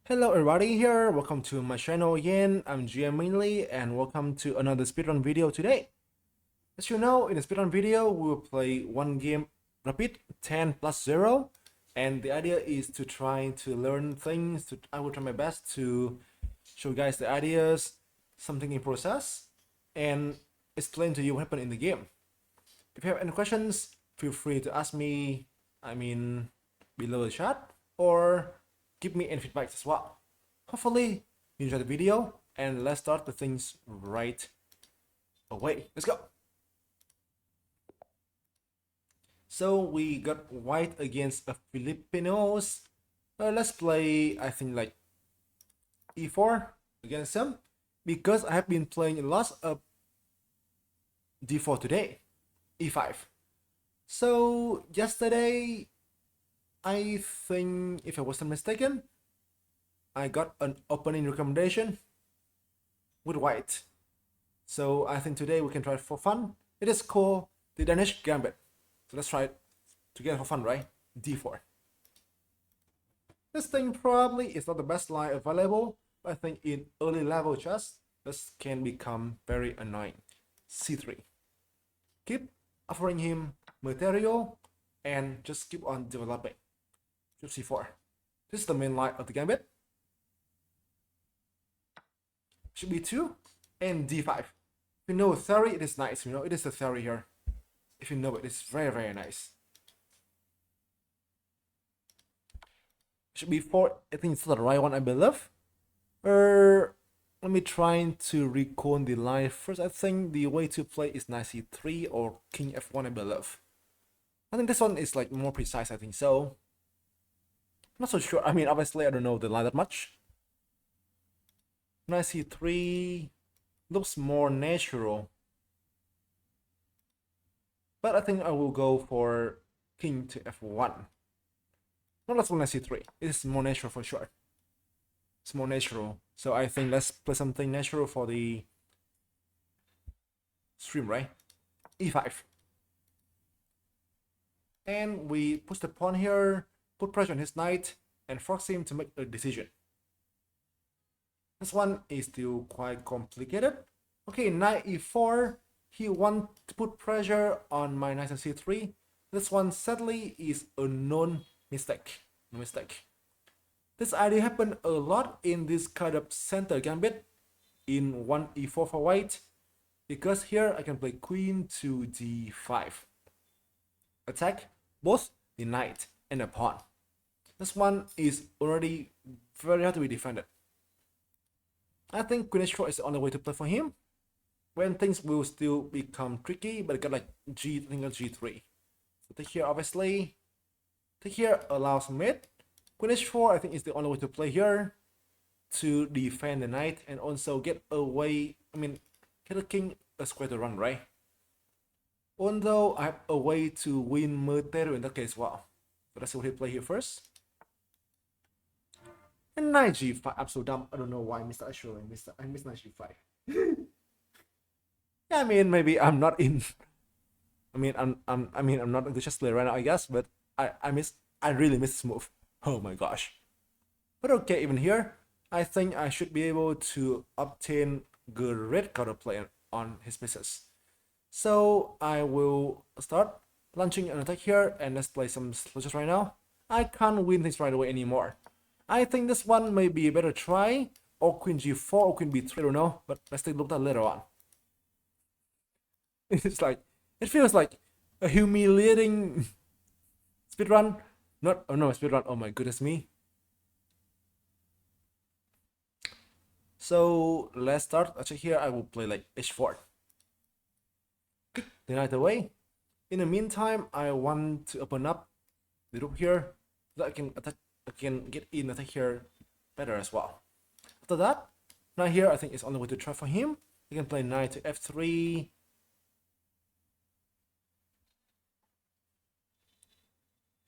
Hello everybody here, welcome to my channel again. I'm GM Minh and welcome to another speedrun video today. As you know, in the speedrun video, we will play one game rapid 10 plus 0, and the idea is to try to learn things. I will try my best to show you guys the ideas, something in process, and explain to you what happened in the game. If you have any questions, feel free to ask me, below the chat, or give me any feedback as well. Hopefully you enjoy the video, and let's start the things right away. Let's go. So we got white against a Filipinos. Let's play, I think, like e4 against them, because I have been playing lots of d4 today, e5. So yesterday, I think, if I wasn't mistaken, I got an opening recommendation with white. So I think today we can try it for fun. It is called the Danish Gambit. So let's try it together for fun, right? d4. This thing probably is not the best line available, but I think in early level chess, this can become very annoying. c3. Keep offering him material and just keep on developing. c4. This is the main line of the gambit. Should be 2 and d5. If you know theory, it is nice. It is the theory here. If you know it, it's very, very nice. Should be 4. I think it's the right one, I believe. Let me try to recall the line first. I think the way to play is knight c3 or king f1, I believe. I think this one is like more precise, I think so. I'm not so sure. Obviously, I don't know the line that much. Knight c3 looks more natural, but I think I will go for king to f1. No, let's play knight c3. It is more natural for sure. It's more natural, so I think let's play something natural for the stream, right? e5. And we push the pawn here, put pressure on his knight, and force him to make a decision. This one is still quite complicated. Okay, knight e4. He wants to put pressure on my knight on c3. This one sadly is a known mistake. No mistake. This idea happened a lot in this kind of center gambit in 1e4 for white, because here I can play queen to d5. Attack both the knight and the pawn. This one is already very hard to be defended. I think queen h4 is the only way to play for him, when things will still become tricky, but I got like g3. So take here, obviously. Take here allows mate. Queen h4, I think, is the only way to play here to defend the knight and also get away. Get the king a square to run, right? Although I have a way to win material in that case, wow. So let's see what he play here first. And knight g5. I'm so dumb. I don't know why I missed that. Actually, I missed knight g5. Yeah, maybe I'm not in. I'm not a good chess player right now, I guess. But I really missed this move. Oh my gosh. But okay, even here, I think I should be able to obtain great counterplay on his misses. So I will start launching an attack here, and let's play some slashes right now. I can't win this right away anymore. I think this one may be a better try, or queen g4 or queen b3, I don't know, but let's take a look at that later on. It feels like a humiliating speedrun. No, speedrun, oh my goodness me. So let's start. Actually, here I will play like h4. Kick the knight away. In the meantime, I want to open up the rook here so that I can get in attack here better as well. After that, knight here I think is only way to try for him. He can play knight to f3.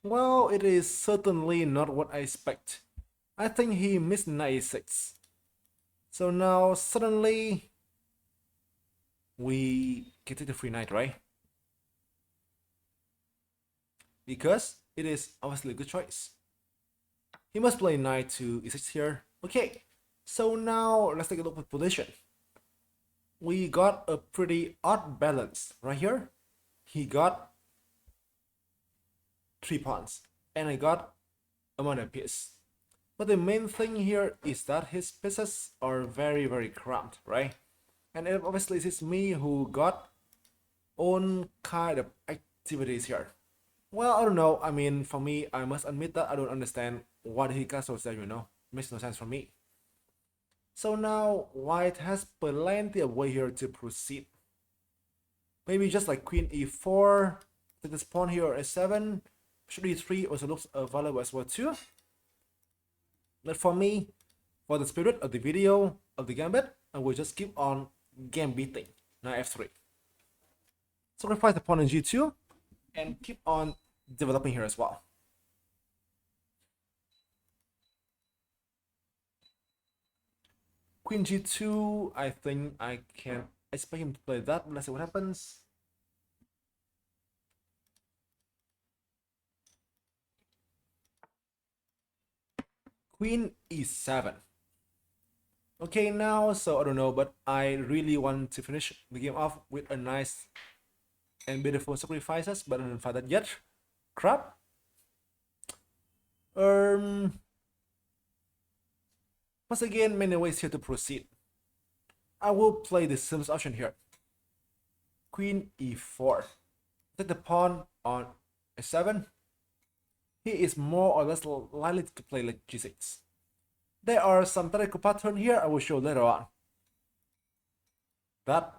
Well, it is certainly not what I expect. I think he missed knight e6. So now suddenly we get to the free knight, right? Because it is obviously a good choice. He must play knight to e6 here. Okay, so now let's take a look at position. We got a pretty odd balance right here. He got 3 pawns, and I got a minor piece. But the main thing here is that his pieces are very cramped, right? And obviously it's me who got own kind of activities here. Well, I don't know. I mean, for me, I must admit that I don't understand what he castles there, Makes no sense for me. So now, white has plenty of way here to proceed. Maybe just like queen e4, take this pawn here a7, bishop e3 also looks valuable as well too. But for me, for the spirit of the video of the gambit, I will just keep on gambiting. Now f3. Sacrifice the pawn in g2 and keep on developing here as well. Queen g2, I think I can expect him to play that, but let's see what happens. Queen e7. Okay, now, so I don't know, but I really want to finish the game off with a nice and beautiful sacrifices, but I haven't found that yet. Crap. Once again, many ways here to proceed. I will play the simplest option here. Queen e4. Take the pawn on a7. He is more or less likely to play like g6. There are some tactical patterns here I will show later on. That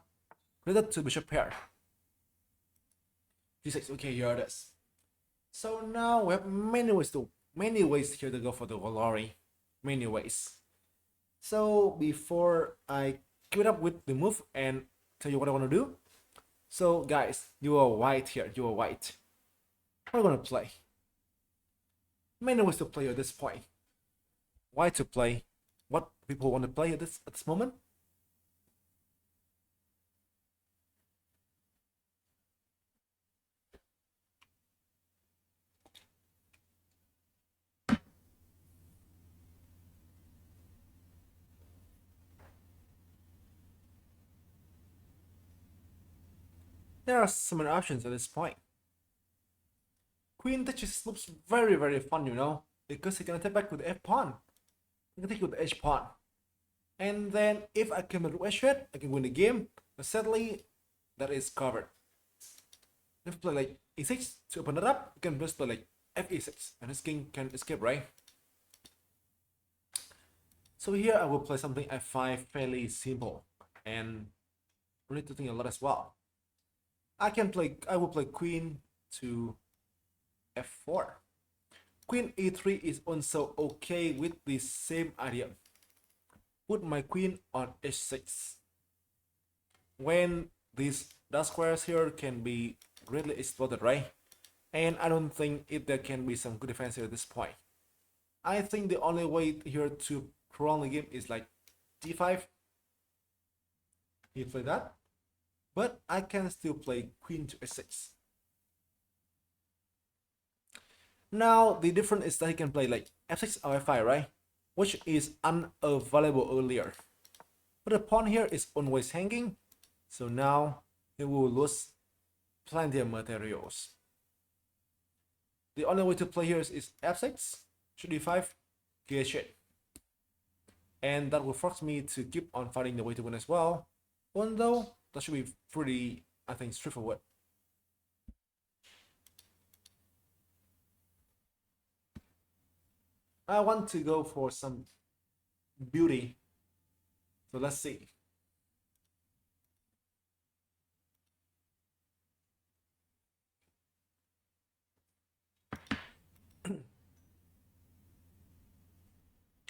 related to bishop pair. g6. Okay, here it is. So now we have many ways here to go for the glory. Many ways. So before I give it up with the move and tell you what I want to do. So guys, you are white here. You are white. What are we gonna play? Many ways to play at this point. Why to play? What people want to play at this moment? There are so many options at this point. Queen touches looks very fun, because he can attack back with the f pawn. I can take with the h pawn. And then if I can rush it, I can win the game. But sadly, that is covered. If you play like e6 to open it up, you can just play like f6 and his king can escape, right? So here I will play something f5, fairly simple and don't need to think a lot as well. I will play queen to f4. Queen e3 is also okay with the same idea. Put my queen on h6. When these dark squares here can be greatly exploited, right? And I don't think there can be some good defense here at this point. I think the only way here to prolong the game is like d5. He played that. But I can still play queen to h6. Now the difference is that he can play like f6 or f5, right? Which is unavailable earlier. But the pawn here is always hanging, so now he will lose plenty of materials. The only way to play here is f6, should d5, g8. And that will force me to keep on finding the way to win as well. Although that should be pretty, I think, straightforward. I want to go for some beauty. So let's see.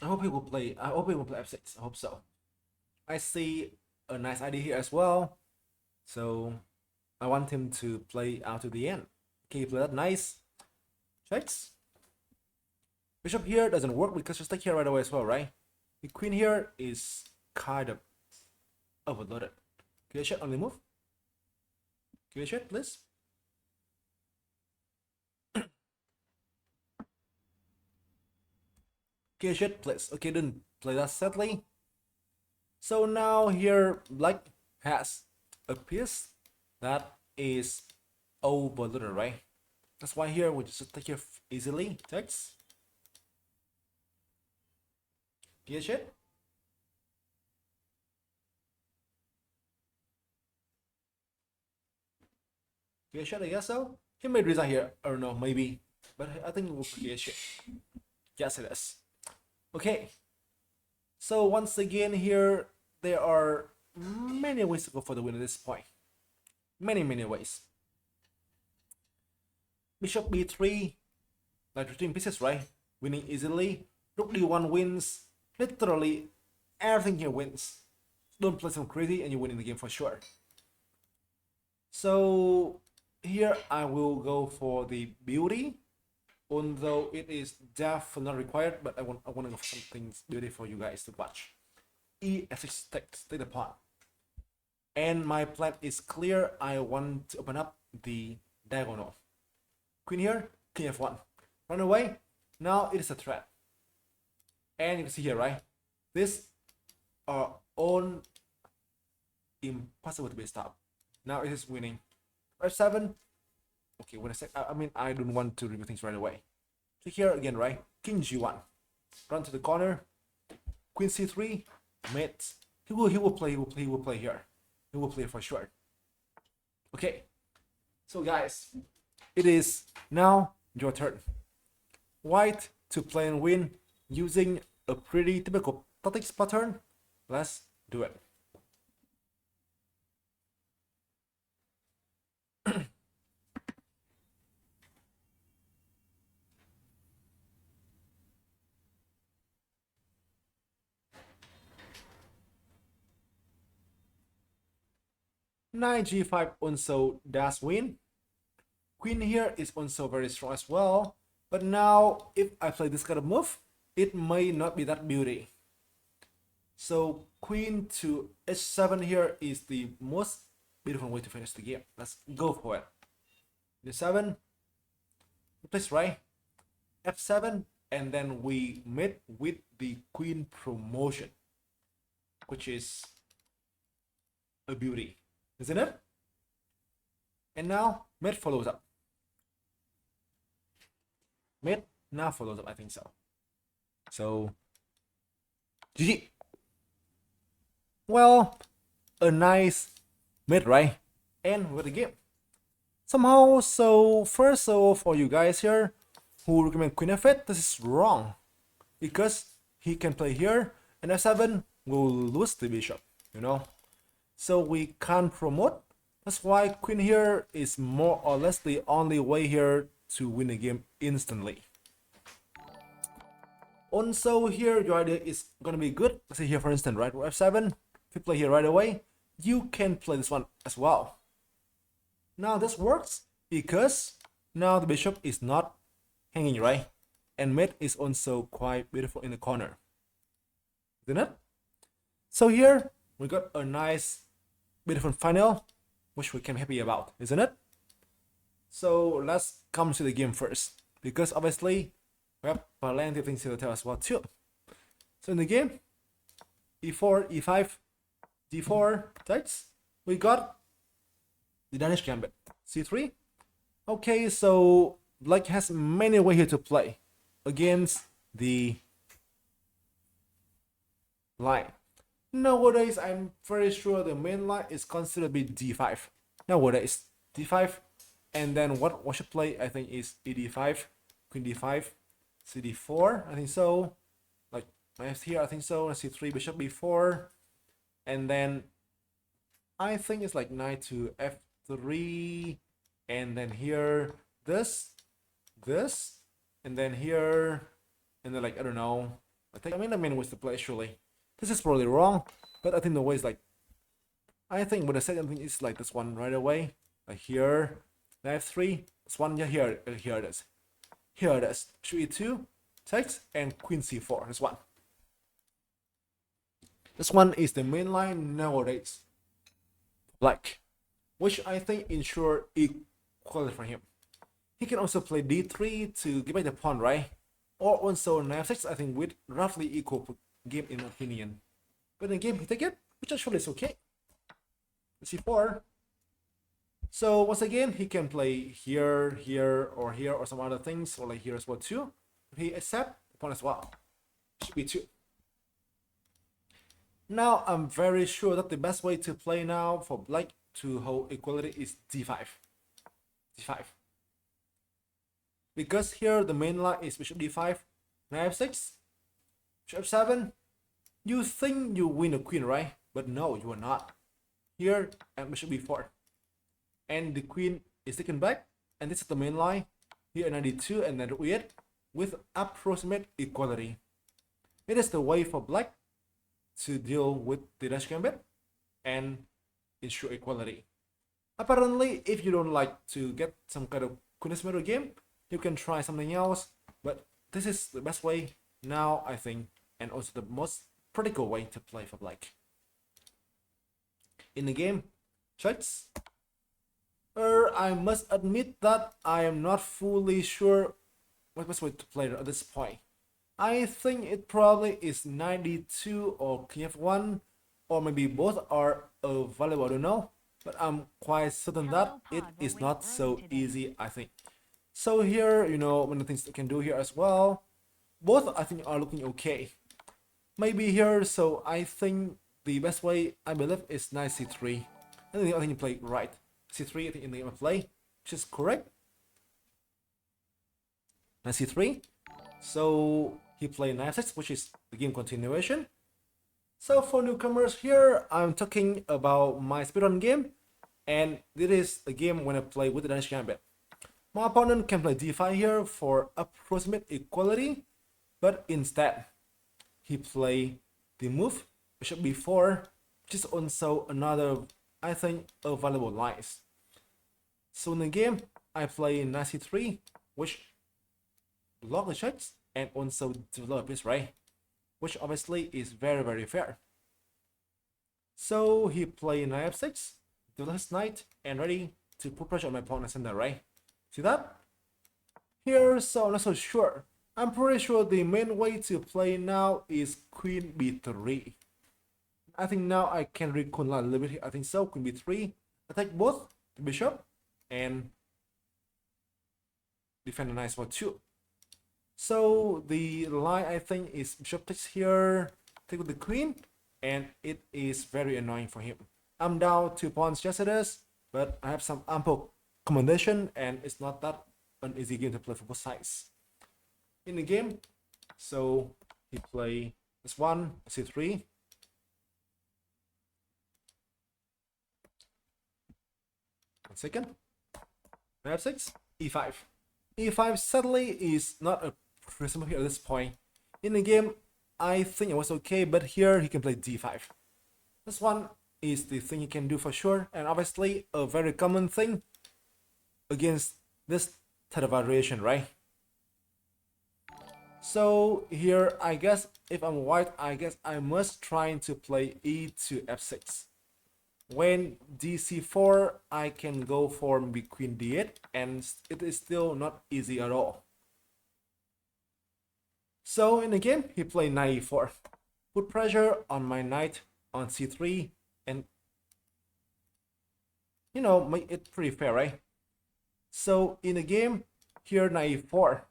I hope he will play f6. I hope so. I see a nice idea here as well. So I want him to play out to the end. Can you play that? Nice. Checks. Bishop here doesn't work because just take here right away as well, right? The queen here is kind of overloaded. Can you check on the move? Can you check, please? Okay, shit, please. Okay, didn't play that sadly. So now here black has a piece that is overloaded, right? That's why here we just take it easily. Text. Get shit. Get shit, I guess so. He may resign here, or no, maybe. But I think we'll get shit. Yes, it is. Okay. So once again here, there are many ways to go for the win at this point. Many ways. Bishop b3, like 13 pieces, right? Winning easily. Rook d1 wins. Literally everything here wins. Don't play some crazy and you win in the game for sure. So here I will go for the beauty, although it is definitely not required, but I want to go for something beautiful for you guys to watch. e6 takes, take the pawn. And my plan is clear. I want to open up the diagonal. Queen here, king f1. Run away. Now it is a threat. And you can see here, right? These are all impossible to be stopped. Now it is winning. f7. Okay, when I mean, I don't want to remove things right away. So here again, right? King g1. Run to the corner. Queen c3. Mate. He will play here. He will play for sure. Okay. So guys, it is now your turn. White to play and win using a pretty typical tactics pattern. Let's do it. Knight g5 also does win. Queen here is also very strong as well. But now, if I play this kind of move, it may not be that beauty. So queen to h7 here is the most beautiful way to finish the game. Let's go for it. d7, place right, f7, and then we mate with the queen promotion, which is a beauty, isn't it? And now mate follows up. Mate now follows up, I think so. So GG. Well, a nice mate, right? And with the game. Somehow, so first for you guys here who recommend queen f8, this is wrong. Because he can play here and f7 will lose the bishop, you know. So we can't promote. That's why queen here is more or less the only way here to win the game instantly. Also here your idea is gonna be good. Let's say here for instance, right? f7. If you play here right away, you can play this one as well. Now this works because now the bishop is not hanging, right? And mate is also quite beautiful in the corner, isn't it? So here we got a nice beautiful final, which we can be happy about, isn't it? So let's come to the game first, because obviously we have plenty of things to tell as well too. So in the game, e4, e5, d4 takes, we got the Danish Gambit, c3. Okay, so black has many ways here to play against the line. Nowadays, I'm very sure the main line is considered to be d5. Nowadays, d5, and then what should play, I think, is ed5, queen d5, cd4, I think so. Like knife here, I think so. c3, bishop b4, and then I think it's like knight to f3, and then here this, and then here, and then like I don't know. I mean the main ways to play actually. This is probably wrong, but I think the way is like, I think what the second thing is like this one right away, like here, f3, this one, yeah, here it is, here it is, e2, takes, and queen c4, this one. This one is the main line nowadays, black, which I think ensure equality for him. He can also play d3 to give back the pawn, right? or also knight f6, I think with roughly equal game in my opinion. But in the game he take it, which actually is okay. c4. So once again, he can play here, here, or some other things, or like here as well too. If he accept, pawn as well. Should be 2. Now I'm very sure that the best way to play now for black to hold equality is d5. d5. Because here the main line is bishop d5, knight f6, bishop f7. You think you win the queen, right? But no, you are not. Here and bishop b4. And the queen is taken back, and this is the main line. Here knight d2 and then e8 with approximate equality. It is the way for black to deal with the Danish Gambit and ensure equality. Apparently, if you don't like to get some kind of queen metal game, you can try something else, but this is the best way now, I think, and also the most practical way to play for black. In the game, checks. I must admit that I am not fully sure what best way to play at this point. I think it probably is 92 or king f1, or maybe both are available, I don't know. But I'm quite certain that it is not so easy, I think. So here, you know, one of the things I can do here as well. Both I think are looking okay. Maybe here, so I think the best way, I believe, is knight c3. I think you play right. c3, I think in the game of play, which is correct. Knight c3. So he played knight f6, which is the game continuation. So for newcomers here, I'm talking about my speedrun game, and this is a game when I play with the Danish Gambit. My opponent can play d5 here for approximate equality, but instead he play the move bishop b4, which is also another, I think, a valuable line. So in the game, I play knight c3, which block the checks and also develop his right, which obviously is very, very fair. So he played knight f6, develop his knight, and ready to put pressure on my opponent's center, right? See that? Here, so I'm not so sure. I'm pretty sure the main way to play now is queen b3. I think now I can recon a little bit here. I think so. Queen b3, attack both the bishop and defend the knight for 2. So the line, I think, is bishop takes here, take with the queen, and it is very annoying for him. I'm down 2 pawns just it is, but I have some ample accommodation, and it's not that an easy game to play for both sides. In the game, so he play this one, c3. One second. f6, e5. e5 sadly is not a prism here at this point. In the game, I think it was okay, but here he can play d5. This one is the thing he can do for sure, and obviously a very common thing against this type of variation, right? So here, I guess if I'm white, I guess I must try to play e to f6. When dc4, I can go for maybe queen d8, and it is still not easy at all. So in the game, he played knight e4. Put pressure on my knight on c3, and you know, make it pretty fair, right? So in the game, here knight e4.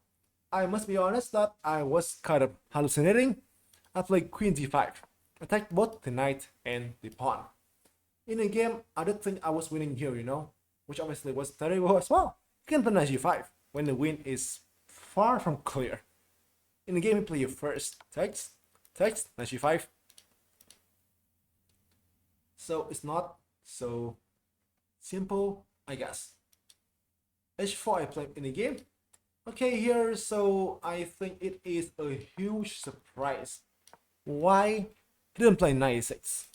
I must be honest that I was kind of hallucinating. I played queen d5, attack both the knight and the pawn. In the game, I did think I was winning here, you know, which obviously was terrible as well. You can play knight g5 when the win is far from clear. In the game, you play your first text, knight g5. So it's not so simple, I guess. h4 I play in the game. Okay, here, so I think it is a huge surprise why he didn't play knight e6,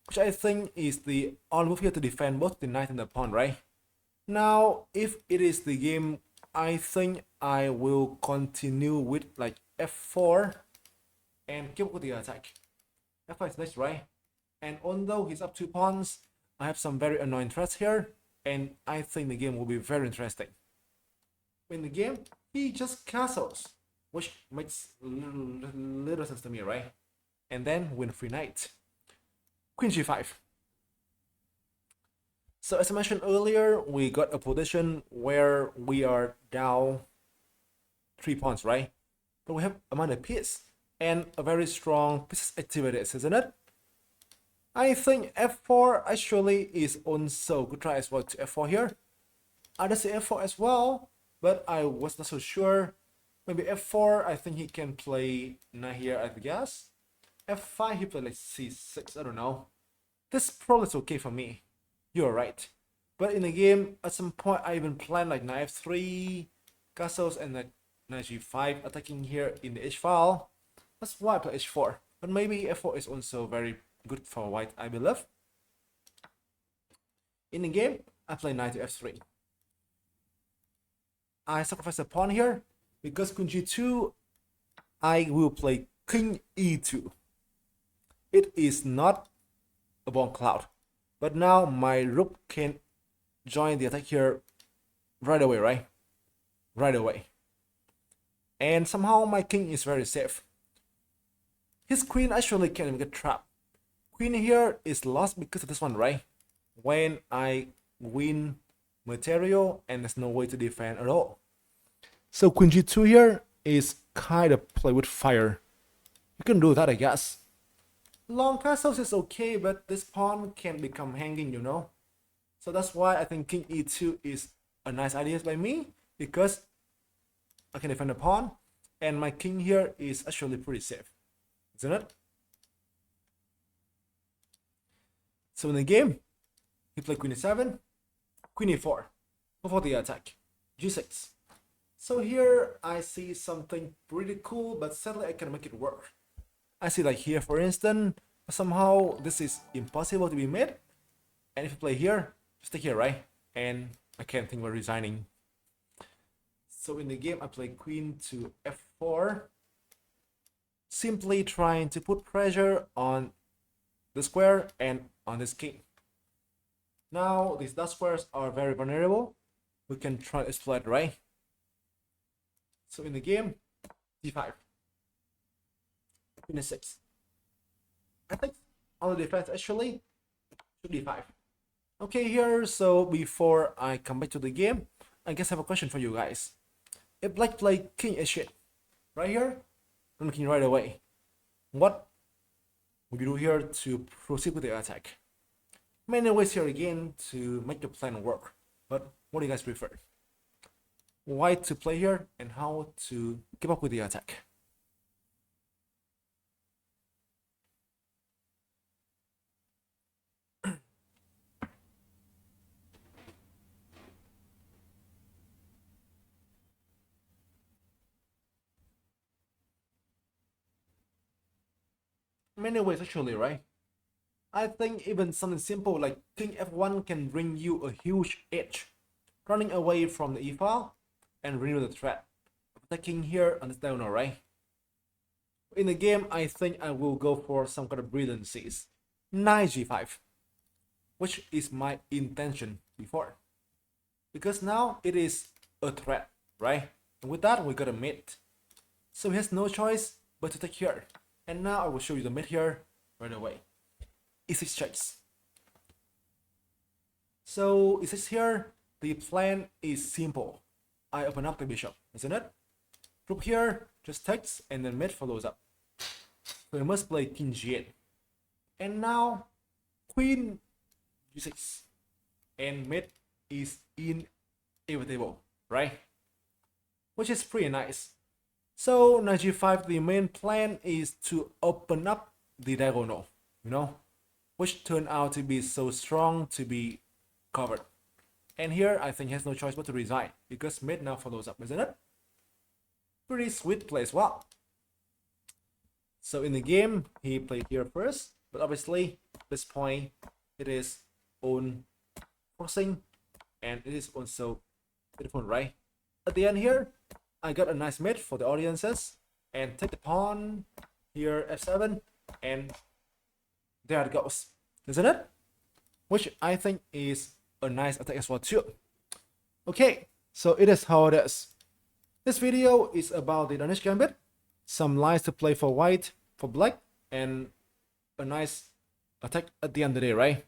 which I think is the only move here to defend both the knight and the pawn, right? Now, if it is the game, I think I will continue with like f4 and keep with the attack. f5 is next, right? And although he's up 2 pawns, I have some very annoying threats here, and I think the game will be very interesting. In the game, he just castles. which makes little sense to me, right? And then win free knight. Queen g5. So as I mentioned earlier, we got a position where we are down 3 pawns, right? But we have amount of piece and a very strong piece activities, isn't it? I think f4 actually is also good try as well to f4 here. I just say f4 as well, but I was not so sure. Maybe f4, I think he can play knight here, I guess. f5, he played like c6, I don't know. This probably is okay for me. You're right. But in the game, at some point, I even planned like knight f3, castles, and like knight g5 attacking here in the h file. That's why I play h4. But maybe f4 is also very good for white, I believe. In the game, I play knight to f3. I sacrifice a pawn here because queen g2. I will play king e2. It is not a bomb cloud, but now my rook can join the attack here right away, right? Right away. And somehow my king is very safe. His queen actually can get trapped. Queen here is lost because of this one, right? When I win material and there's no way to defend at all. So queen g2 here is kind of play with fire. You can do that, I guess. Long castles is okay, but this pawn can become hanging, you know. So that's why I think king e2 is a nice idea by me, because I can defend the pawn, and my king here is actually pretty safe, isn't it? So in the game, he played queen e7, queen e4 before the attack, g6. So here I see something pretty cool, but sadly I can make it work. I see like here, for instance, somehow this is impossible to be made. And if you play here, just take here, right? And I can't think about resigning. So in the game, I play queen to f4, simply trying to put pressure on the square and on this king. Now these dot squares are very vulnerable. We can try to exploit, right? So in the game, d5, queen e6. I think on the defense actually should d5. Okay, here, so before I come back to the game, I guess I have a question for you guys. If black play king h8 right here, I'm king right away, what would you do here to proceed with the attack? Many ways here again to make the plan work, but what do you guys prefer? White to play here and how to keep up with the attack? Many ways actually, right? I think even something simple like king f1 can bring you a huge edge, running away from the e-file and renew the threat. Attacking here on this diagonal, right? In the game, I think I will go for some kind of brilliancies. Knight g5, which is my intention before. Because now it is a threat, right? And with that, we got a mate. So he has no choice but to take here. And now I will show you the mate here right away. e6 checks. So e6 here, the plan is simple. I open up the bishop, isn't it? Rook here just takes and then mate follows up. So we must play king g8. And now queen g6. And mate is inevitable, right? Which is pretty nice. So knight g5, the main plan is to open up the diagonal, you know, which turned out to be so strong to be covered. And here I think he has no choice but to resign because mate now follows up, isn't it? Pretty sweet play as well. So in the game, he played here first, but obviously at this point it is own forcing and it is also beautiful, right? At the end here, I got a nice mate for the audiences and take the pawn here f7 and there it goes, isn't it? Which I think is a nice attack as well too. Okay, so it is how it is. This video is about the Danish Gambit, some lines to play for white, for black, and a nice attack at the end of the day, right?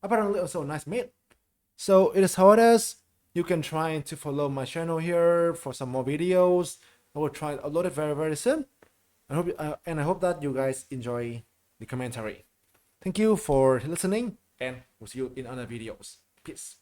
Apparently also a nice mate. So it is how it is. You can try to follow my channel here for some more videos. I will try to upload it very soon. I hope that you guys enjoy the commentary. Thank you for listening, and we'll see you in other videos. Peace.